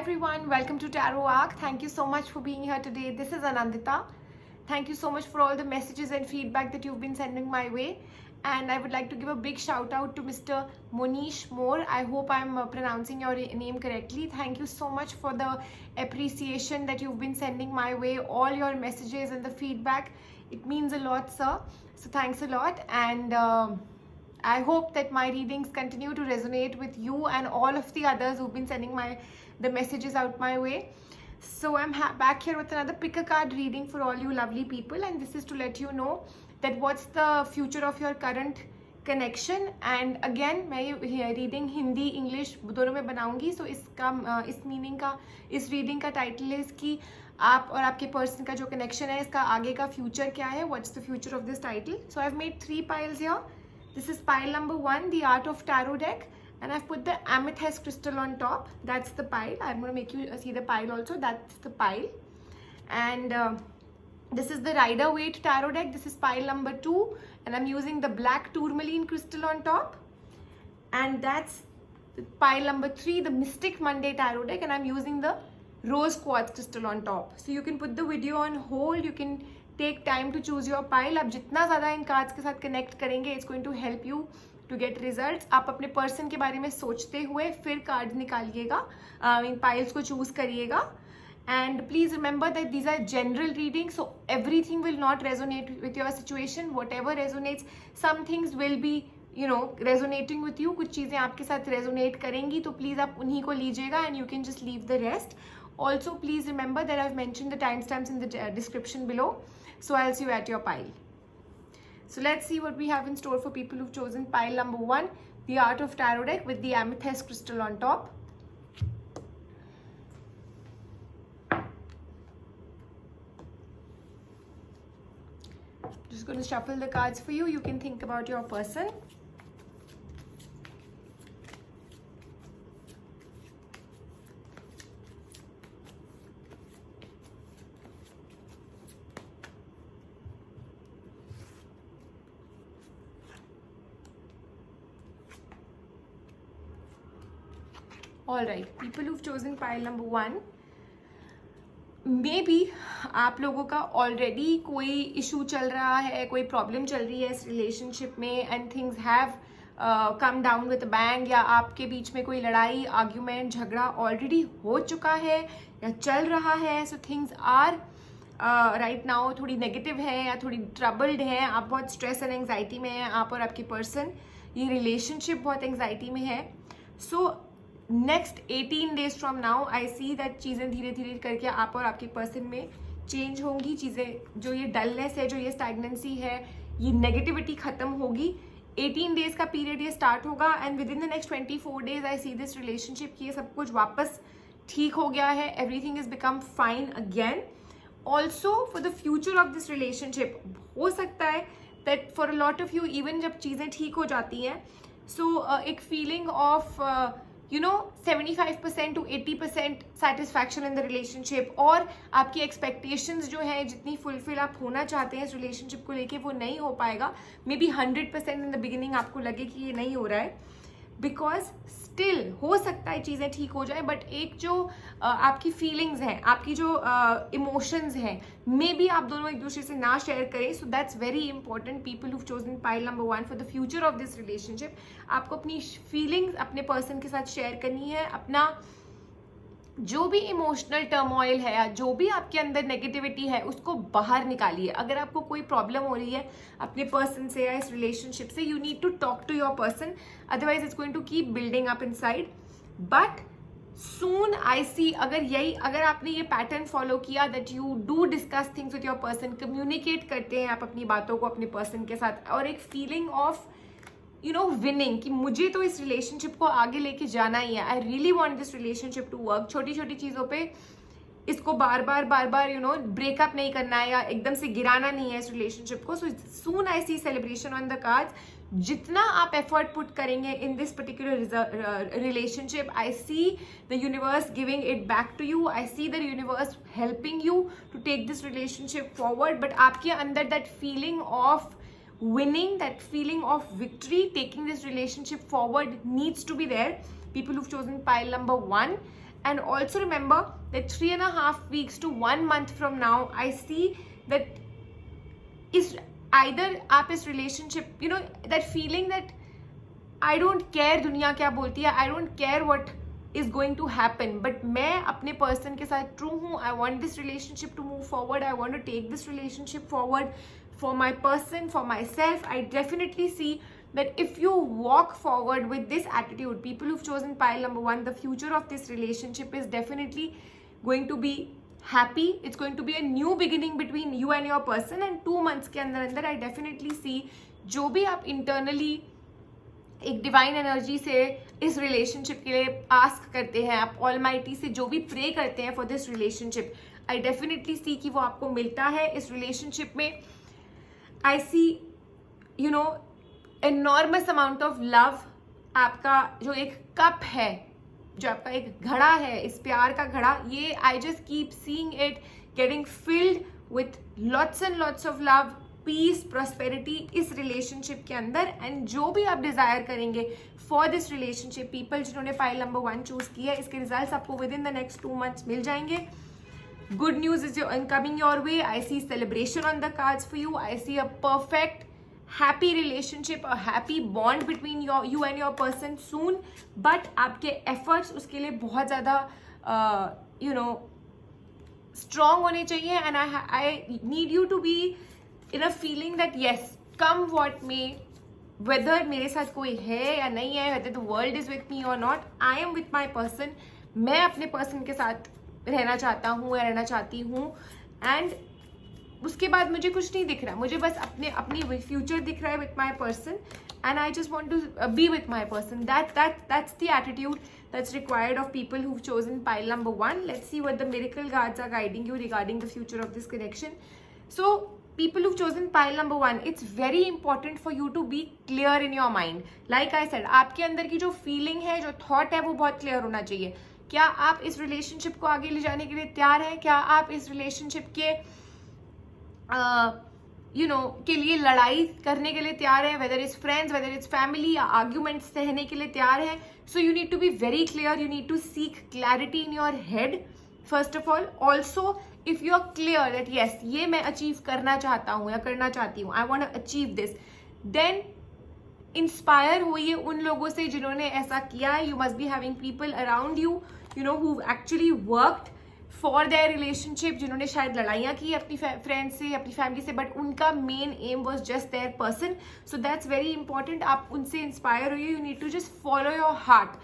everyone, welcome to Tarot Arc. Thank you so much for being here today. This is Anandita. Thank you so much for all the messages and feedback that you've been sending my way. And I would like to give a big shout out to Mr. Monish Moore. I hope I'm pronouncing your name correctly. Thank you so much for the appreciation that you've been sending my way, all your messages and the feedback. It means a lot, sir. So thanks a lot. And I hope that my readings continue to resonate with you and all of the others who've been sending the messages out my way. So I'm back here with another pick a card reading for all you lovely people, and this is to let you know that what's the future of your current connection. And again मैं ये reading Hindi English दोनों में बनाऊंगी. सो इसका इस meaning का इस reading का टाइटल है इसकी आप और आपके पर्सन का जो कनेक्शन है इसका आगे का फ्यूचर क्या है. What's the future of this title. So I have made 3 piles here. This is pile number 1, the Art of Tarot deck, and I've put the amethyst crystal on top. That's the pile. I'm going to make you see the pile also. That's the pile. And this is the Rider-Waite Tarot deck. This is pile number 2, and I'm using the black tourmaline crystal on top. And that's pile number 3, the Mystic Monday Tarot deck, and I'm using the rose quartz crystal on top. So you can put the video on hold. You can take time to choose your pile. आप जितना ज़्यादा इन cards के साथ connect करेंगे, it's going to help you to get results. आप अपने person के बारे में सोचते हुए फिर कार्ड्स निकालिएगा, इन पाइल्स को चूज करिएगा. And please remember that these are general readings, so everything will not resonate with your situation. Whatever resonates, some things will be resonating with you. कुछ चीज़ें आपके साथ resonate करेंगी, तो please आप उन्हीं को लीजिएगा and you can just leave the rest. Also, please remember that I've mentioned the timestamps in the description below. So I'll see you at your pile. So let's see what we have in store for people who've chosen pile number 1, the Art of Tarot deck with the amethyst crystal on top. Just going to shuffle the cards for you. You can think about your person. All right, people who've chosen pile number 1, may be आप लोगों का already कोई issue चल रहा है, कोई problem चल रही है इस रिलेशनशिप में, and things have come down with bang, या आपके बीच में कोई लड़ाई आर्ग्यूमेंट झगड़ा ऑलरेडी हो चुका है या चल रहा है. So things are right now थोड़ी नेगेटिव है या थोड़ी ट्रबल्ड है. आप बहुत स्ट्रेस एंड एंग्जाइटी में हैं, आप और आपकी पर्सन. ये रिलेशनशिप बहुत एंग्जाइटी में है. So next 18 days from now I see that चीज़ें धीरे धीरे करके आप और आपके पर्सन में चेंज होंगी. चीज़ें जो ये डलनेस है, जो ये स्टैग्नेंसी है, ये नेगेटिविटी खत्म होगी. 18 days का पीरियड ये स्टार्ट होगा, and with in the next 24 days I see this relationship की ये सब कुछ वापस ठीक हो गया है. Everything is become fine again. Also for the future of this relationship हो सकता है that for a lot of you even जब चीज़ें ठीक हो जाती हैं, सो एक feeling of 75% to 80% satisfaction in the relationship, और आपकी expectations जो है जितनी फुलफिल आप होना चाहते हैं इस रिलेशनशिप को लेके वो नहीं हो पाएगा. May be 100% in the beginning आपको लगे कि ये नहीं हो रहा है, बिकॉज स्टिल हो सकता है चीज़ें ठीक हो जाए, बट एक जो आपकी फीलिंग्स हैं, आपकी जो इमोशंस हैं, मे बी आप दोनों एक दूसरे से ना शेयर करें. सो that's very important. People who chosen pile number 1 for the future of this relationship. आपको अपनी फीलिंग्स अपने पर्सन के साथ शेयर करनी है. अपना जो भी इमोशनल टर्मोइल है या जो भी आपके अंदर नेगेटिविटी है उसको बाहर निकालिए. अगर आपको कोई प्रॉब्लम हो रही है अपने पर्सन से या इस रिलेशनशिप से, you need to talk to your person, otherwise it's going to keep building up inside. But soon I see अगर आपने ये पैटर्न फॉलो किया that you do discuss things with your person, communicate करते हैं आप अपनी बातों को अपने पर्सन के साथ, और एक फीलिंग ऑफ विनिंग कि मुझे तो इस रिलेशनशिप को आगे लेके जाना ही है. I really want this relationship to work. छोटी छोटी चीज़ों पे इसको बार बार ब्रेकअप नहीं करना है या एकदम से गिराना नहीं है इस रिलेशनशिप को. So soon I see celebration on the cards. जितना आप एफर्ट पुट करेंगे in this particular relationship, I see the universe giving it back to you. I see the universe helping you to take this relationship forward. But आपके अंदर that feeling of winning, that feeling of victory, taking this relationship forward needs to be there. People who've chosen pile number 1, And also remember that 3.5 weeks to 1 month from now, I see that is either आप इस relationship, you know, that feeling that I don't care दुनिया क्या बोलती है, I don't care what is going to happen, but मैं अपने person के साथ true हूँ. I want this relationship to move forward. I want to take this relationship forward for my person, for myself. I definitely see that if you walk forward with this attitude, people who've chosen pile number 1, the future of this relationship is definitely going to be happy. It's going to be a new beginning between you and your person. And 2 months के अंदर I definitely see जो भी आप internally एक divine energy से इस relationship के लिए आस्क करते हैं, आप ऑलमाइटी से जो भी प्रे करते हैं for this relationship, I definitely see कि वो आपको मिलता है इस रिलेशनशिप में. I see you know enormous amount of love. आपका जो एक कप है, जो आपका एक घड़ा है, इस प्यार का घड़ा, ये I just keep seeing it getting filled with lots and lots of love, peace, prosperity इस रिलेशनशिप के अंदर. एंड जो भी आप डिजायर करेंगे फॉर दिस रिलेशनशिप, पीपल जिन्होंने पाइल नंबर 1 चूज किया है, इसके रिजल्ट्स आपको within the next 2 months मिल जाएंगे. Good news is coming your way. I see celebration on the cards for you. I see a perfect happy relationship, a happy bond between you and your person soon. But आपके efforts उसके लिए बहुत ज्यादा you know strong होने चाहिए. And I need you to be in a feeling that yes, come what may, whether मेरे साथ कोई है या नहीं है, whether the world is with me or not, I am with my person. मैं अपने person के साथ रहना चाहता हूँ या रहना चाहती हूँ. एंड उसके बाद मुझे कुछ नहीं दिख रहा, मुझे बस अपनी फ्यूचर दिख रहा है with my person, and I just want to be with my person. That's the attitude that's required of people who've chosen pile number 1. Let's see what the miracle guides are guiding you regarding the future of this connection. So people who've chosen pile number 1, it's very important for you to be clear in your mind. Like I said, आपके अंदर की जो feeling है, जो thought है, वो बहुत clear होना चाहिए. क्या आप इस relationship को आगे ले जाने के लिए तैयार हैं? क्या आप इस relationship के के लिए लड़ाई करने के लिए तैयार है, whether it's friends, whether it's family, या arguments सहने के लिए तैयार है? So you need to be very clear. You need to seek clarity in your head first of all. Also, if you are clear that yes, ये मैं achieve करना चाहता हूँ या करना चाहती हूँ, I want to achieve this, then inspire होइए उन लोगों से जिन्होंने ऐसा किया है. You must be having people around you, you know, who've actually worked for their relationship, जिन्होंने शायद लड़ाइयाँ की अपनी फ्रेंड्स से, अपनी फैमिली से, बट उनका main aim was just their person. So that's very important. आप उनसे इंस्पायर होइए. You need to just follow your heart.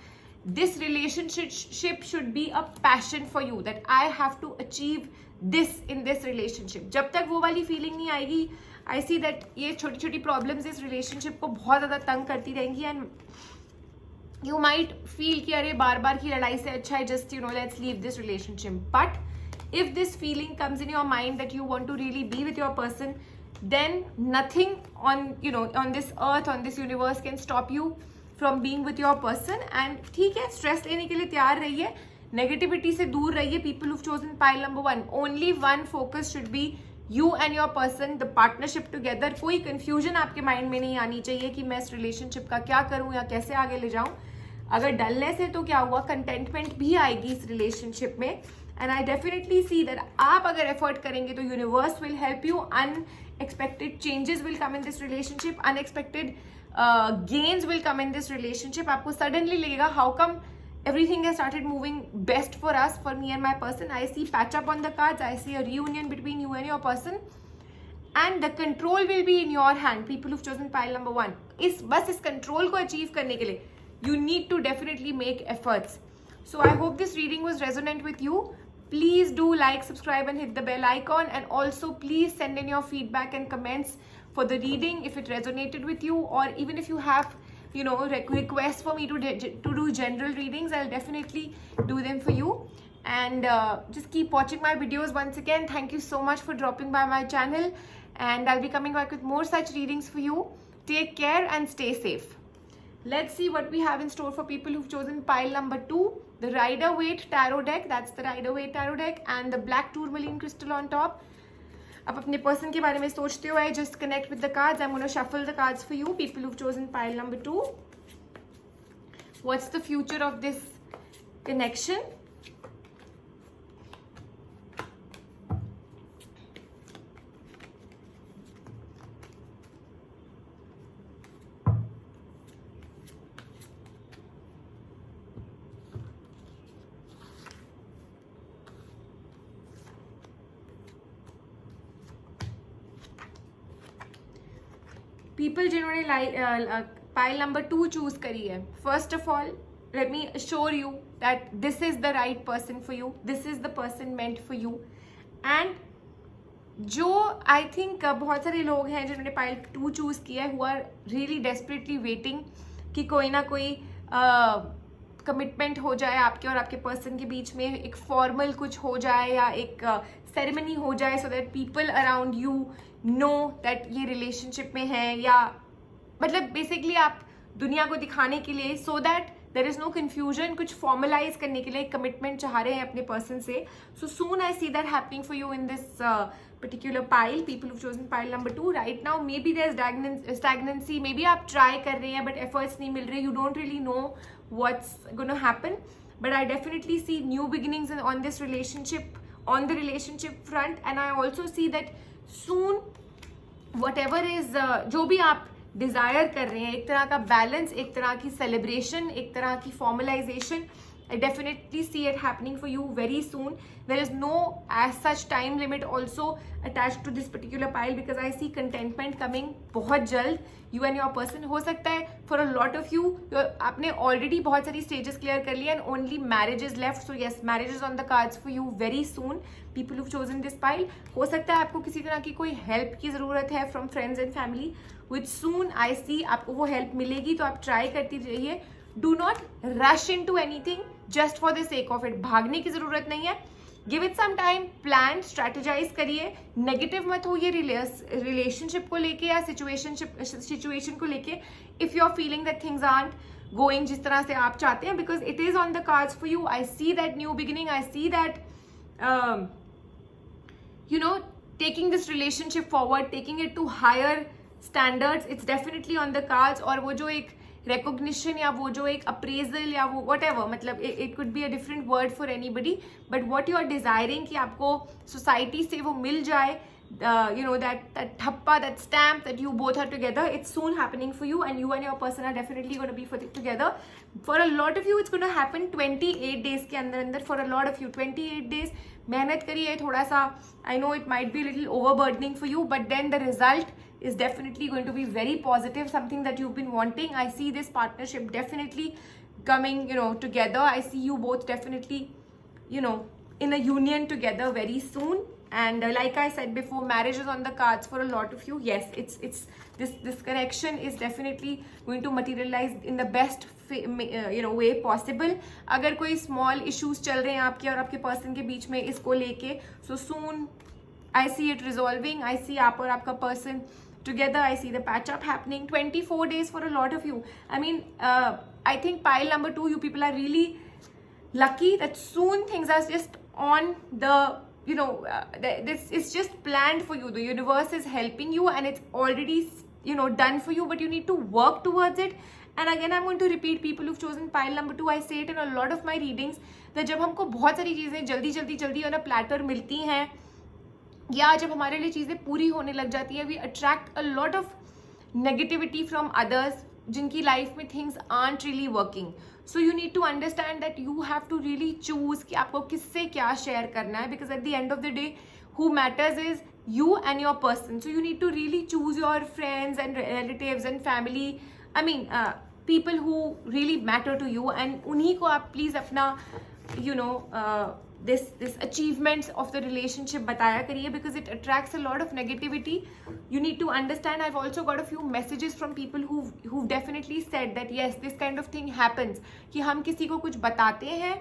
This relationship should be a passion for you, that I have to achieve this in this relationship. जब तक वो वाली feeling नहीं आएगी, I see that ये छोटी छोटी प्रॉब्लम्स इस रिलेशनशिप को बहुत ज़्यादा तंग करती रहेंगी. एंड यू माइट फील कि अरे बार बार की लड़ाई से अच्छा है just let's leave this relationship. But if this feeling comes in your mind that you want to really be with your person, then nothing on this earth, on this universe can stop you from being with your person. and ठीक है, stress लेने के लिए तैयार रहिए, negativity से दूर रहिए. People who've chosen pile number 1, only one focus should be you and your person, the partnership together. कोई confusion आपके माइंड में नहीं आनी चाहिए कि मैं इस रिलेशनशिप का क्या करूं या कैसे आगे ले जाऊं. अगर डलनेस है तो क्या हुआ, कंटेंटमेंट भी आएगी इस रिलेशनशिप में. And I definitely see that आप अगर एफर्ट करेंगे तो universe will help you. Unexpected changes will come in this relationship, unexpected gains will come in this relationship. आपको suddenly लगेगा how come everything has started moving best for us, for me and my person. I see patch up on the cards. I see a reunion between you and your person, and the control will be in your hand. People who've chosen pile number 1, बस इस control को achieve करने के लिए you need to definitely make efforts. So I hope this reading was resonant with you. Please do like, subscribe and hit the bell icon, and also please send in your feedback and comments for the reading if it resonated with you, or even if you have requests for me to do general readings, I'll definitely do them for you. And just keep watching my videos. Once again, thank you so much for dropping by my channel, and I'll be coming back with more such readings for you. Take care and stay safe. Let's see what we have in store for people who've chosen pile number 2, the Rider-Waite Tarot deck. That's the Rider-Waite Tarot deck, and the black tourmaline crystal on top. आप अपने person के बारे में सोचते हो, I just connect with the cards. I am gonna shuffle the cards for you, people who've chosen pile number 2. What's the future of this connection? People जिन्होंने pile number 2 choose करी है, first of all let me assure you that this is the right person for you, this is the person meant for you. And जो I think बहुत सारे लोग हैं जिन्होंने pile 2 choose किया है, who are really desperately waiting कि कोई ना कोई कमिटमेंट हो जाए आपके और आपके पर्सन के बीच में, एक फॉर्मल कुछ हो जाए या एक सेरेमनी हो जाए, so that people around you know that ये रिलेशनशिप में है, या मतलब बेसिकली आप दुनिया को दिखाने के लिए, so that there is no confusion, कुछ फॉर्मलाइज करने के लिए एक कमिटमेंट चाह रहे हैं अपने पर्सन से. So soon I see that happening for you in this particular pile, people who've chosen pile number 2. Right now maybe there's stagnancy, maybe आप try कर रहे हैं but efforts नहीं मिल रहे, you don't really know what's going to happen, but I definitely see new beginnings on this relationship, on the relationship front. And I also see that soon whatever is जो भी आप desire कर रहे हैं, एक तरह का बैलेंस, एक तरह की सेलिब्रेशन, एक तरह की formalisation, I definitely see it happening for you very soon. There is no as such time limit also attached to this particular pile, because I see contentment coming बहुत जल्द. You and your person, हो सकता है for a lot of you, आपने already बहुत सारी stages clear कर लिया and only marriage is left. So yes, marriage is on the cards for you very soon. People who've chosen this pile, हो सकता है आपको किसी तरह की कोई help की ज़रूरत है from friends and family, which soon I see आपको वो help मिलेगी, तो आप try करती रहिए. Do not rush into anything just for the sake of it. भागने की जरूरत नहीं है. Give it some time, plan, strategize करिए. Negative मत होइए relationship को लेके या situation को लेके. If you're feeling that things aren't going जिस तरह से आप चाहते हैं, because it is on the cards for you. I see that new beginning. I see that taking this relationship forward, taking it to higher standards. It's definitely on the cards. और वो जो एक recognition या वो जो एक appraisal या वो whatever, मतलब it could be a different word for anybody, but what you are desiring कि आपको society से वो मिल जाए, that thappa, that stamp that you both are together, it's soon happening for you, and you and your person are definitely going to be together. For a lot of you it's going to happen 28 days के अंदर. For a lot of you 28 days मेहनत करिए थोड़ा सा. I know it might be a little overburdening for you, but then the result is definitely going to be very positive, something that you've been wanting. I see this partnership definitely coming, together. I see you both definitely, in a union together very soon. And like I said before, marriage is on the cards for a lot of you. Yes, it's this connection is definitely going to materialize in the best way possible. अगर कोई small issues चल रहे हैं आपके और आपके person के बीच में इसको लेके, so soon I see it resolving. I see आप और आपका person together. I see the patch up happening. 24 days for a lot of you. I mean, I think pile number 2, you people are really lucky that soon things are just on the, this is just planned for you. The universe is helping you and it's already, done for you, but you need to work towards it. And again, I'm going to repeat, people who've chosen pile number 2, I say it in a lot of my readings, that जब हमको बहुत सारी चीज़ें जल्दी on a platter मिलती हैं, या जब हमारे लिए चीज़ें पूरी होने लग जाती है, we attract a lot of negativity from others जिनकी लाइफ में things aren't really working. So you need to understand that you have to really choose कि आपको किससे क्या share करना है, because at the end of the day, who matters is you and your person. So you need to really choose your friends and relatives and family. I mean, people who really matter to you, and उन्हीं को आप please अपना, this achievements of the relationship बताया करिए, because it attracts a lot of negativity. You need to understand. I've also got a few messages from people who've definitely said that yes, this kind of thing happens, कि हम किसी को कुछ बताते हैं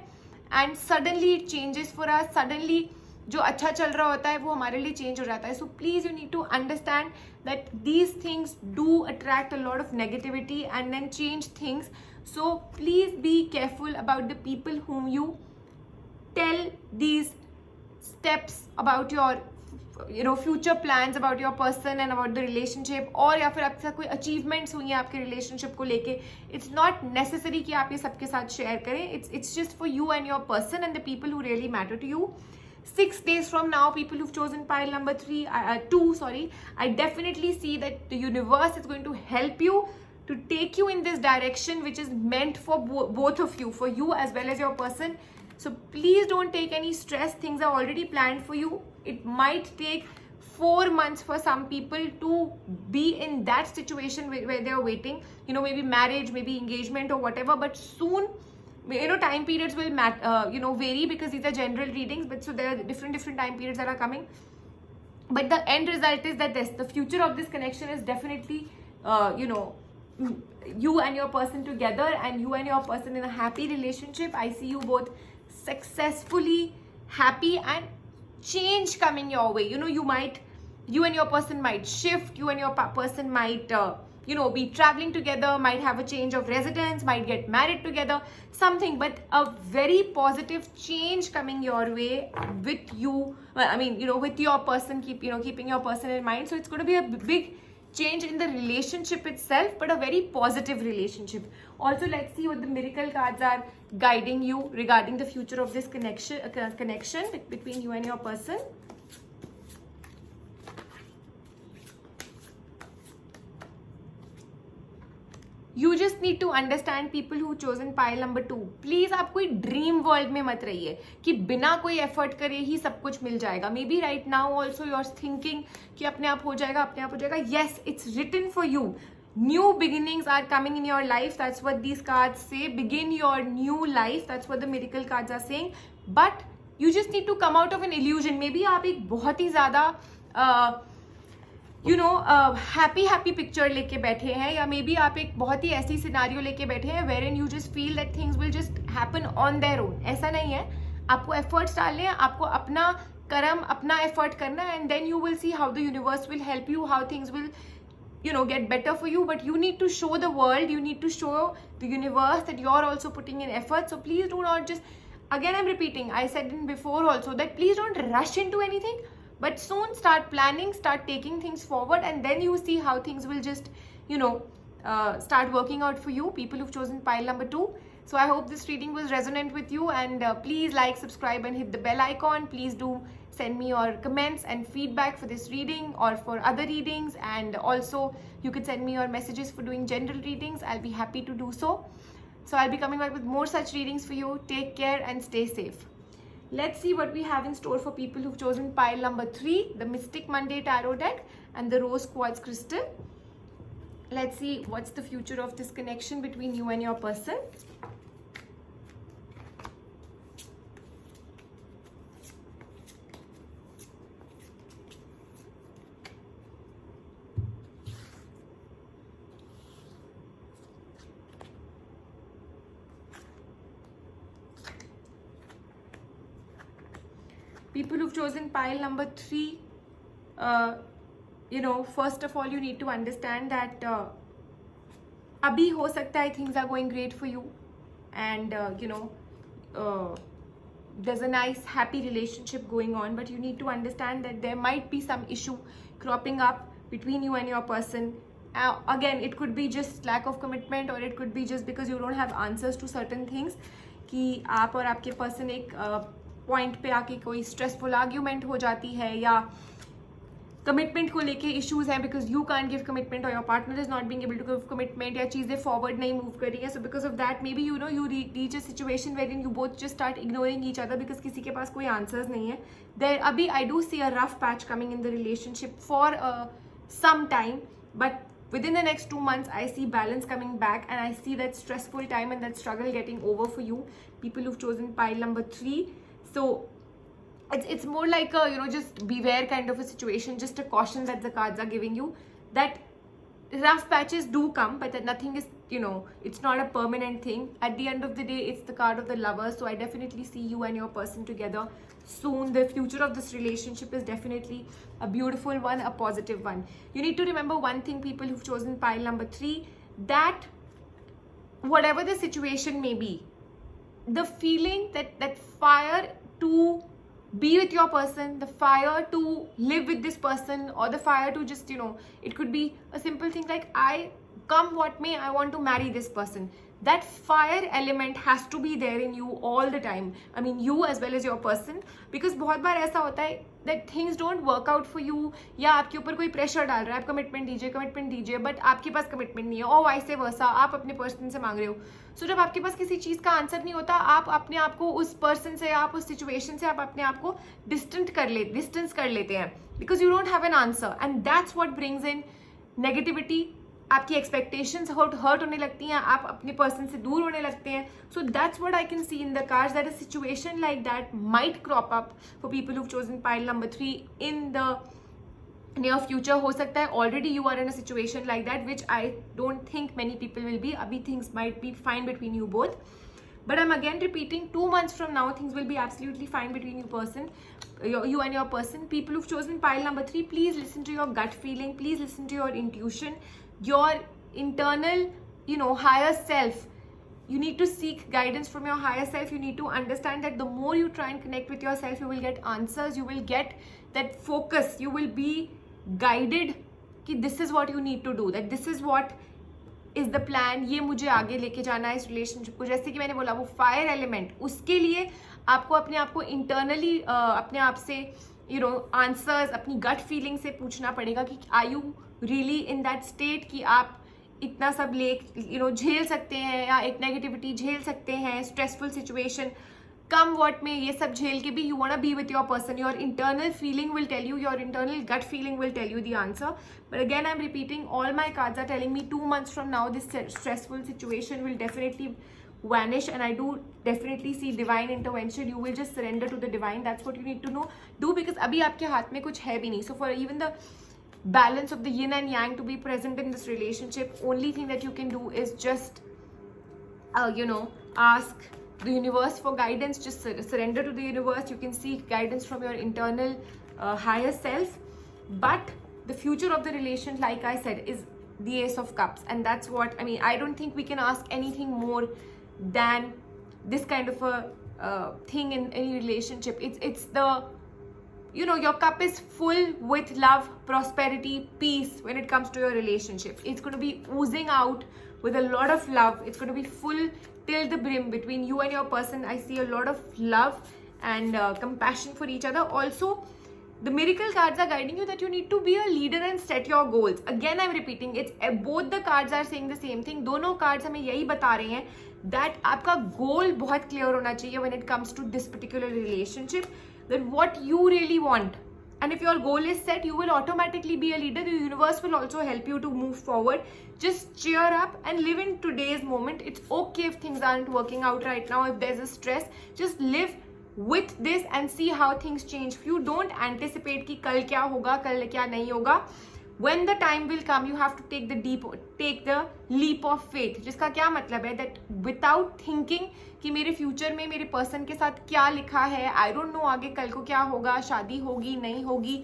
and suddenly it changes for us. Suddenly जो अच्छा चल रहा होता है वो हमारे लिए change हो जाता है. So please, you need to understand that these things do attract a lot of negativity and then change things. So please be careful about the people whom you tell these steps about your future plans about your person and about the relationship, और या फिर आपके साथ कोई achievements हुई हैं आपके relationship को लेके. It's not necessary कि आप ये सबके साथ share करें. It's just for you and your person and the people who really matter to you. 6 days from now, people who've chosen pile number 2, I definitely see that the universe is going to help you to take you in this direction which is meant for both of you, for you as well as your person. So please don't take any stress. Things are already planned for you. It might take 4 months for some people to be in that situation where they are waiting, maybe marriage, maybe engagement or whatever. But soon, time periods will vary, because these are general readings, but so there are different time periods that are coming. But the end result is that the future of this connection is definitely you and your person together, and you and your person in a happy relationship. I see you both successfully happy, and change coming your way. You and your person might shift, you and your person might be traveling together, might have a change of residence, might get married together, something. But a very positive change coming your way with you, with your person, keeping your person in mind. So it's going to be a big change in the relationship itself, but a very positive relationship. Also, let's see what the miracle cards are guiding you regarding the future of this connection between you and your person. You just need to understand, people who chosen pile number 2, please आप कोई dream world में मत रहिए कि बिना कोई effort करे ही सब कुछ मिल जाएगा. Maybe right now also you are thinking कि अपने आप हो जाएगा. Yes, it's written for you. New beginnings are coming in your life. That's what these cards say. Begin your new life. That's what the miracle cards are saying. But you just need to come out of an illusion. Maybe आप एक बहुत ही ज़्यादा happy picture लेके बैठे हैं, या may be आप एक बहुत ही ऐसी सिनारियो लेके बैठे हैं where in you just feel that things will just happen on their own. ऐसा नहीं है. आपको एफर्ट्स डालने हैं, आपको अपना कर्म, अपना एफर्ट करना है, and then you will see how the universe will help you, how things will get better for you. But you need to show the world, you need to show the universe that you're also putting in effort. So please do not just, again I'm repeating, I said it before also, that please don't rush into anything, but soon start planning, start taking things forward, and then you see how things will just start working out for you, people who've chosen pile number 2. So I hope this reading was resonant with you, and please like, subscribe and hit the bell icon. Please do send me your comments and feedback for this reading or for other readings, and also you could send me your messages for doing general readings. I'll be happy to do so. So I'll be coming back with more such readings for you. Take care and stay safe. Let's see what we have in store for people who've chosen pile number 3, the Mystic Monday Tarot deck and the Rose Quartz Crystal. Let's see what's the future of this connection between you and your person. People who've chosen pile number 3, first of all, you need to understand that abhi ho sakta hai things are going great for you, and there's a nice happy relationship going on, but you need to understand that there might be some issue cropping up between you and your person. Again, it could be just lack of commitment, or it could be just because you don't have answers to certain things, कि आप और आपके person एक point पे आके कोई stressful argument हो जाती है, या कमिटमेंट को लेके इश्यूज हैं, because you can't give commitment और your partner is not being able to give commitment, या चीज़ें फॉरवर्ड नहीं मूव कर रही है. So because of that maybe you reach a situation where in you both just start ignoring each other, because किसी के पास कोई आंसर्स नहीं है. देयर अभी I do see a rough patch coming in the relationship for some time, but within the next 2 months I see balance coming back, and I see that stressful time and that struggle getting over for you, people who've chosen pile number 3. So it's more like a just beware kind of a situation, just a caution that the cards are giving you, that rough patches do come, but that nothing is it's not a permanent thing. At the end of the day, it's the card of the Lovers. So I definitely see you and your person together soon. The future of this relationship is definitely a beautiful one, a positive one. You need to remember one thing, people who've chosen pile number 3, that whatever the situation may be, the feeling that fire to be with your person, the fire to live with this person, or the fire to just it could be a simple thing like I come what may, I want to marry this person. That fire element has to be there in you all the time. I mean, you as well as your person. Because बहुत बार ऐसा होता है that things don't work out for you, या आपके ऊपर कोई pressure डाल रहा है, आप कमिटमेंट दीजिए, बट आपके पास कमिटमेंट नहीं है, और वाइस वर्सा, आप अपने पर्सन से मांग रहे हो. सो जब आपके पास किसी चीज़ का आंसर नहीं होता, आप अपने आप को उस पर्सन से, आप उस सिचुएशन से, आप अपने आप को डिस्टेंस कर लेते हैं, because you don't have an answer. And that's what brings in negativity. आपकी एक्सपेक्टेशंस हर्ट होने लगती हैं, आप अपने पर्सन से दूर होने लगते हैं. So that's what I can see in the cards, that a situation like that might crop up for people who've chosen pile number 3 in the near future. हो सकता है already you are in a situation like that, which I don't think many people will be. अभी things might be fine between you both, but I'm again repeating, 2 months from now things will be absolutely fine between you and your person. People who've chosen pile number 3, please listen to your gut feeling, please listen to your intuition, your internal, higher self. You need to seek guidance from your higher self. You need to understand that the more you try and connect with yourself, you will get answers, you will get that focus, you will be guided कि this is what you need to do, that this is what is the plan, ये मुझे आगे लेके जाना है इस relationship को. जैसे कि मैंने बोला, वो फायर एलिमेंट, उसके लिए आपको अपने आप को इंटरनली अपने आप से आंसर्स अपनी गट फीलिंग से पूछना पड़ेगा कि are you really in that state कि आप इतना सब झेल सकते हैं, या एक नेगेटिविटी झेल सकते हैं, स्ट्रेसफुल सिचुएशन कम वॉट में, ये सब झेल के भी you want to be with your person. Your internal feeling will tell you, your internal gut feeling will tell you the answer. But again I am repeating, all my cards are telling me 2 months from now this stressful situation will definitely vanish, and I do definitely see divine intervention. You will just surrender to the divine. That's what you need to do, because अभी आपके हाथ में कुछ है भी नहीं. So for even the balance of the yin and yang to be present in this relationship, only thing that you can do is just ask the universe for guidance. Just surrender to the universe. You can seek guidance from your internal higher self. But the future of the relation, like I said, is the Ace of Cups, and that's what I mean. I don't think we can ask anything more than this kind of a thing in any relationship. It's the your cup is full with love, prosperity, peace when it comes to your relationship. It's going to be oozing out with a lot of love. It's going to be full till the brim between you and your person. I see a lot of love and compassion for each other. Also, the miracle cards are guiding you that you need to be a leader and set your goals. Again, I'm repeating, it's both the cards are saying the same thing. दोनों cards हमें यही बता रहे हैं that आपका goal बहुत clear होना चाहिए when it comes to this particular relationship, that what you really want. And if your goal is set, you will automatically be a leader. The universe will also help you to move forward. Just cheer up and live in today's moment. It's okay if things aren't working out right now, if there's a stress. Just live with this and see how things change for you. Don't anticipate कि कल क्या होगा, कल क्या नहीं होगा. When the time will come, you have to take the leap of faith. जिसका क्या मतलब है, that without thinking कि मेरे फ्यूचर में मेरे पर्सन के साथ क्या लिखा है, आई डोंट नो आगे कल को क्या होगा, शादी होगी नहीं होगी,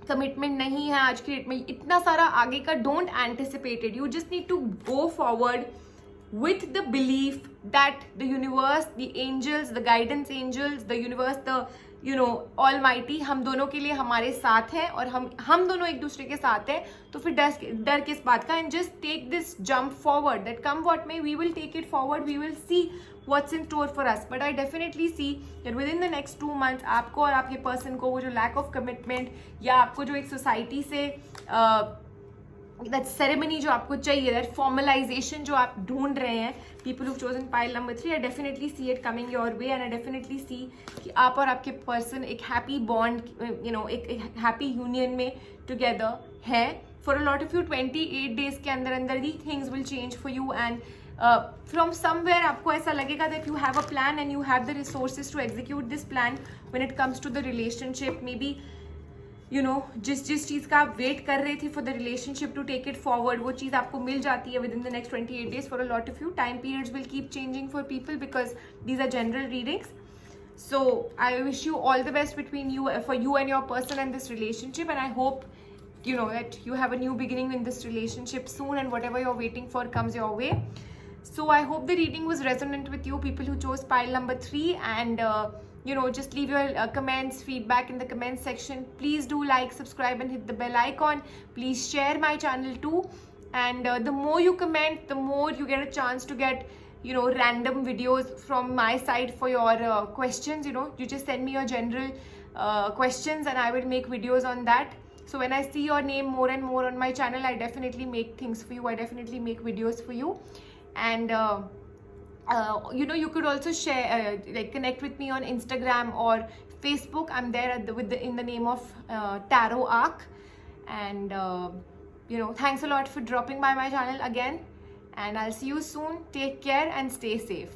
कमिटमेंट नहीं है आज की डेट में, इतना सारा आगे का don't anticipate it. You just need to go forward with the belief that the universe, the angels, the guidance angels, the universe, the almighty हम दोनों के लिए हमारे साथ हैं, और हम दोनों एक दूसरे के साथ हैं. तो फिर डर किस बात का. And just take this jump forward, that come what may, we will take it forward, we will see what's in store for us. But I definitely see that within the next 2 months आपको और आपके person को वो जो lack of commitment, या आपको जो एक सोसाइटी से that ceremony जो आपको चाहिए, that formalization जो आप ढूंढ रहे हैं, people who've chosen pile number 3, I definitely see it coming your way, and I definitely see कि आप और आपके person एक happy bond, एक happy union में together है. For a lot of you, 28 days के अंदर ही things will change for you, and from somewhere आपको ऐसा लगेगा that you have a plan and you have the resources to execute this plan when it comes to the relationship. Maybe जिस चीज़ का आप wait कर रहे थे for the relationship to take it forward, वो चीज़ आपको मिल जाती है within the next 28 days. For a lot of you, time periods will keep changing for people because these are general readings. So I wish you all the best between you, for you and your person and this relationship, and I hope that you have a new beginning in this relationship soon, and whatever you're waiting for comes your way. So I hope the reading was resonant with you, people who chose pile number 3, and just leave your comments, feedback in the comments section. Please do like, subscribe, and hit the bell icon. Please share my channel too. and the more you comment, the more you get a chance to get, you know, random videos from my side for your questions. You know, you just send me your general questions and I will make videos on that. So when I see your name more and more on my channel, I definitely make things for you, I definitely make videos for you. And you know, you could also share, like connect with me on Instagram or Facebook. I'm there at in the name of Tarot Arc. And you know, thanks a lot for dropping by my channel again, and I'll see you soon. Take care and stay safe.